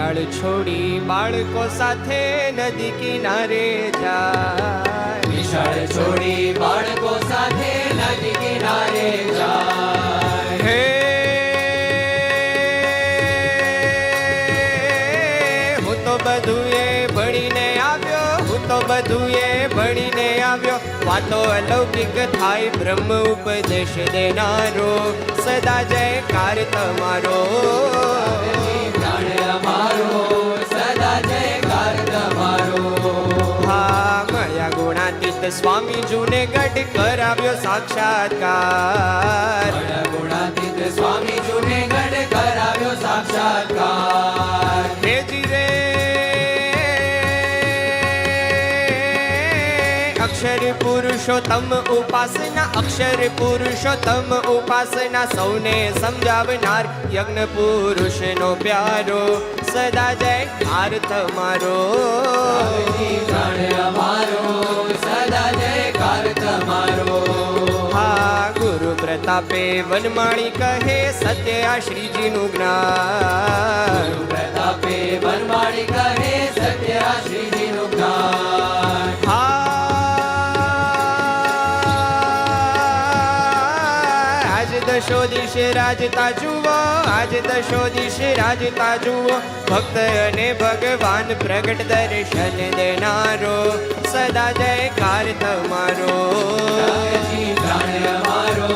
નિશાળ છોડી બાળકો સાથે નદી કિનારે જાય. નિશાળ છોડી બાળકો સાથે નદી કિનારે જાય. હે હું તો બધું એ ભણીને આવ્યો, હું તો બધું એ ભણીને આવ્યો. વાતો અલૌકિક થાય બ્રહ્મ ઉપદેશ દેનારો, સદા જયકાર તમારો. પ્રાણ અમારો સદા જયકાર તમારો. હા માયા ગુણાતીત સ્વામી જુનેગઢ કરાવ્યો સાક્ષાત્કાર. ગુણાતીત સ્વામી જુનેગઢ કરાવ્યો સાક્ષાત્કાર. રેજી રે અક્ષર પુરુષોત્તમ ઉપાસના, અક્ષર પુરુષોત્તમ ઉપાસના સૌને સમજાવનાર યજ્ઞ પુરુષનો પ્યારો, સદા જયકાર તમારો. પ્રાણ અમારો સદા જયકાર તમારો. હા ગુરુ પ્રતાપે વનમાળી કહે સત્ય આ શ્રીજીનું જ્ઞાન. પ્રતાપે વનમાળી કહે સત્ય આ શ્રીજીનું જ્ઞાન. આજ દશો દિશ રાજતા જુઓ, આજ દશો દિશ રાજતા જુઓ. ભક્ત અને ભગવાન પ્રગટ દર્શન દેનારો, સદા જયકાર તમારો. પ્રાણ અમારો